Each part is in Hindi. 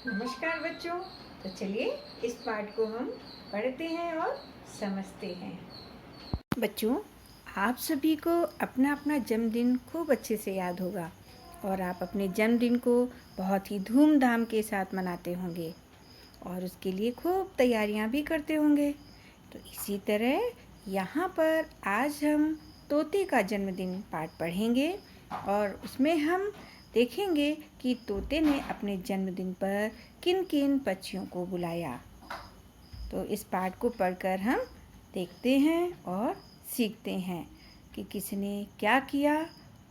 नमस्कार बच्चों। तो चलिए इस पाठ को हम पढ़ते हैं और समझते हैं। बच्चों, आप सभी को अपना अपना जन्मदिन खूब अच्छे से याद होगा और आप अपने जन्मदिन को बहुत ही धूमधाम के साथ मनाते होंगे और उसके लिए खूब तैयारियां भी करते होंगे। तो इसी तरह यहाँ पर आज हम तोते का जन्मदिन पाठ पढ़ेंगे और उसमें हम देखेंगे कि तोते ने अपने जन्मदिन पर किन किन पक्षियों को बुलाया। तो इस पाठ को पढ़कर हम देखते हैं और सीखते हैं कि किसने क्या किया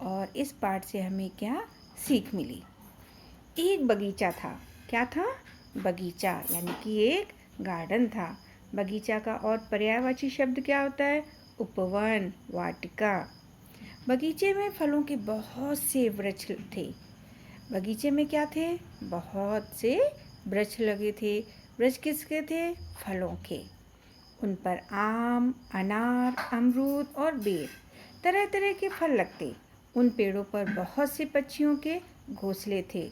और इस पाठ से हमें क्या सीख मिली। एक बगीचा था। क्या था? बगीचा यानी कि एक गार्डन था। बगीचा का और पर्यायवाची शब्द क्या होता है? उपवन, वाटिका। बगीचे में फलों के बहुत से वृक्ष थे। बगीचे में क्या थे? बहुत से वृक्ष लगे थे। वृक्ष किसके थे? फलों के। उन पर आम, अनार, अमरूद और बेर तरह तरह के फल लगते। उन पेड़ों पर बहुत से पक्षियों के घोंसले थे।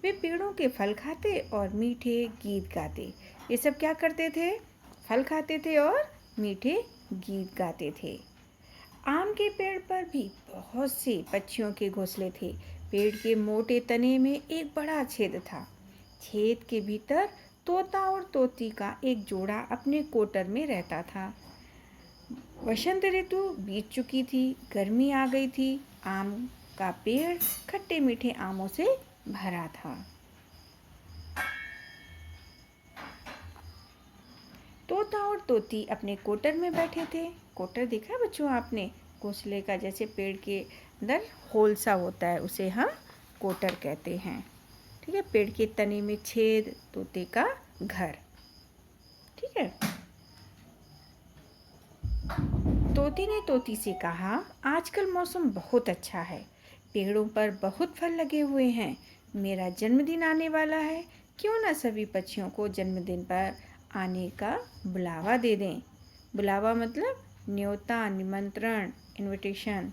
वे पेड़ों के फल खाते और मीठे गीत गाते। ये सब क्या करते थे? फल खाते थे और मीठे गीत गाते थे। आम के पेड़ पर भी बहुत से पक्षियों के घोंसले थे। पेड़ के मोटे तने में एक बड़ा छेद था। छेद के भीतर तोता और तोती का एक जोड़ा अपने कोटर में रहता था। वसंत ऋतु बीत चुकी थी, गर्मी आ गई थी। आम का पेड़ खट्टे मीठे आमों से भरा था। तोता और तोती अपने कोटर में बैठे थे। कोटर देखा बच्चों आपने? घोंसले का जैसे पेड़ के अंदर होल सा होता है, उसे हम कोटर कहते हैं। ठीक है, पेड़ के तने में छेद, तोते का घर। ठीक है। तोती ने तोती से कहा, आजकल मौसम बहुत अच्छा है, पेड़ों पर बहुत फल लगे हुए हैं। मेरा जन्मदिन आने वाला है, क्यों ना सभी पक्षियों को जन्मदिन पर आने का बुलावा दे दें। बुलावा मतलब न्योता, निमंत्रण, इनविटेशन।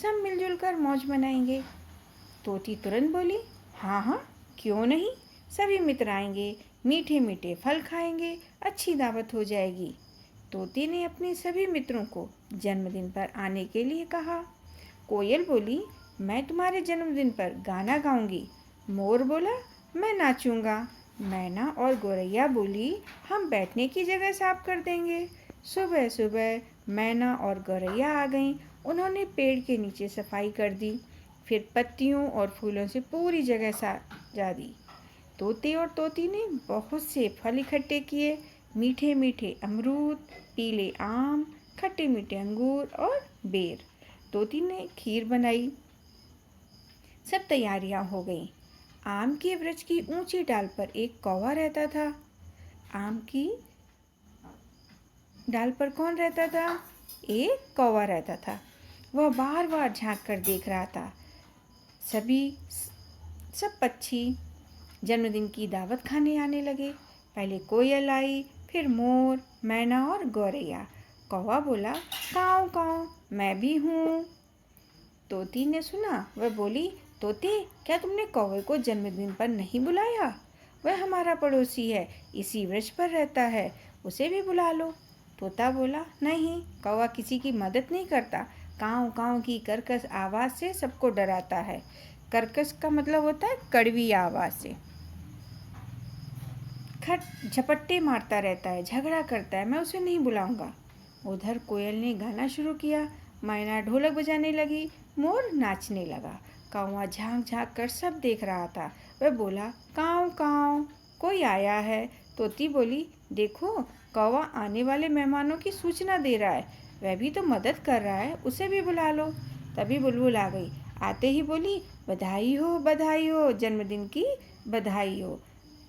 सब मिलजुल कर मौज मनाएंगे। तोती तुरंत बोली, हाँ हाँ, क्यों नहीं। सभी मित्र आएंगे, मीठे मीठे फल खाएंगे, अच्छी दावत हो जाएगी। तोती ने अपने सभी मित्रों को जन्मदिन पर आने के लिए कहा। कोयल बोली, मैं तुम्हारे जन्मदिन पर गाना गाऊंगी। मोर बोला, मैं नाचूंगा। मैना और गौरैया बोली, हम बैठने की जगह साफ कर देंगे। सुबह सुबह मैना और गौरैया आ गईं। उन्होंने पेड़ के नीचे सफाई कर दी, फिर पत्तियों और फूलों से पूरी जगह सजा दी। तोते और तोती ने बहुत से फल इकट्ठे किए। मीठे मीठे अमरूद, पीले आम, खट्टे मीठे अंगूर और बेर। तोती ने खीर बनाई। सब तैयारियां हो गईं। आम के वृक्ष की ऊंची डाल पर एक कौवा रहता था। आम की डाल पर कौन रहता था? एक कौवा रहता था। वह बार बार झांक कर देख रहा था। सभी सब पक्षी जन्मदिन की दावत खाने आने लगे। पहले कोयल आई, फिर मोर, मैना और गौरैया। कौवा बोला, काऊ काऊ, मैं भी हूँ। तोती ने सुना। वह बोली, तोते, क्या तुमने कौवे को जन्मदिन पर नहीं बुलाया? वह हमारा पड़ोसी है, इसी वृक्ष पर रहता है, उसे भी बुला लो। तोता बोला, नहीं, कौवा किसी की मदद नहीं करता। काऊ काऊ की कर्कश आवाज़ से सबको डराता है। कर्कश का मतलब होता है कड़वी आवाज़ से। खट झपट्टे मारता रहता है, झगड़ा करता है, मैं उसे नहीं बुलाऊंगा। उधर कोयल ने गाना शुरू किया। मैना ढोलक बजाने लगी। मोर नाचने लगा। कौवा झांक झांक कर सब देख रहा था। वह बोला, काऊ काऊ, कोई आया है। तोती बोली, देखो, कौवा आने वाले मेहमानों की सूचना दे रहा है, वह भी तो मदद कर रहा है, उसे भी बुला लो। तभी बुलबुल आ गई। आते ही बोली, बधाई हो, जन्मदिन की बधाई हो।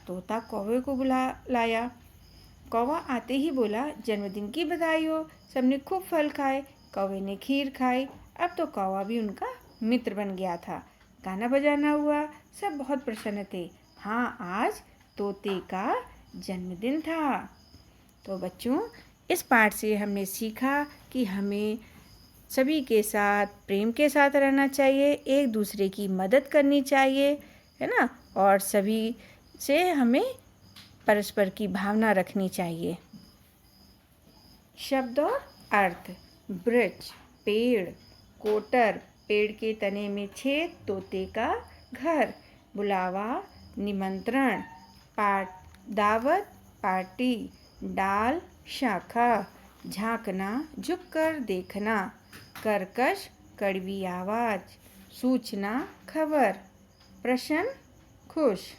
तोता कौवे को बुला लाया। कौवा आते ही बोला, जन्मदिन की बधाई हो। सबने खूब फल खाए। कौवे ने खीर खाई। अब तो कौवा भी उनका मित्र बन गया था। गाना बजाना हुआ, सब बहुत प्रसन्न थे। हाँ, आज तोते का जन्मदिन था। तो बच्चों, इस पाठ से हमने सीखा कि हमें सभी के साथ प्रेम के साथ रहना चाहिए, एक दूसरे की मदद करनी चाहिए, है ना। और सभी से हमें परस्पर की भावना रखनी चाहिए। शब्द और अर्थ। वृक्ष, पेड़, कोटर, पेड़ के तने में छेद, तोते का घर। बुलावा, निमंत्रण। दावत, पार्टी। डाल, शाखा। झांकना, झुककर देखना। कर्कश, कड़वी आवाज। सूचना, खबर। प्रश्न, खुश।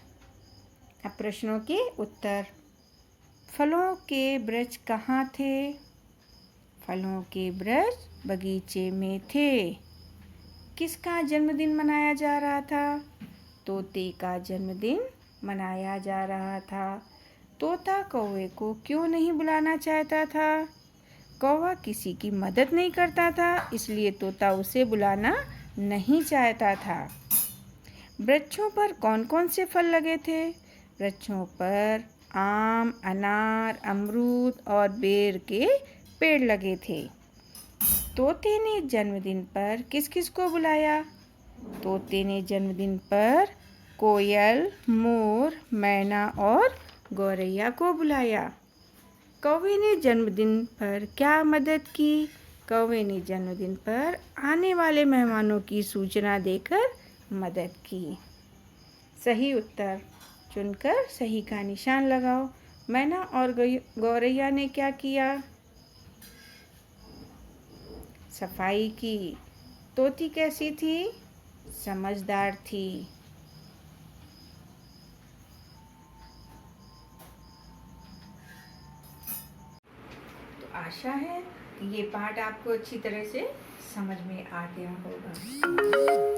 अब प्रश्नों के उत्तर। फलों के वृक्ष कहाँ थे? फलों के वृक्ष बगीचे में थे। किसका जन्मदिन मनाया जा रहा था? तोते का जन्मदिन मनाया जा रहा था। तोता कौवे को क्यों नहीं बुलाना चाहता था? कौवा किसी की मदद नहीं करता था, इसलिए तोता उसे बुलाना नहीं चाहता था। वृक्षों पर कौन कौन से फल लगे थे? वृक्षों पर आम, अनार, अमरूद और बेर के पेड़ लगे थे। तोते ने जन्मदिन पर किस किस को बुलाया? तोते ने जन्मदिन पर कोयल, मोर, मैना और गौरैया को बुलाया। कौवे ने जन्मदिन पर क्या मदद की? कौवे ने जन्मदिन पर आने वाले मेहमानों की सूचना देकर मदद की। सही उत्तर चुनकर सही का निशान लगाओ। मैना और गौरैया ने क्या किया? सफाई की। तोती कैसी थी? समझदार थी। तो आशा है कि ये पाठ आपको अच्छी तरह से समझ में आ गया होगा।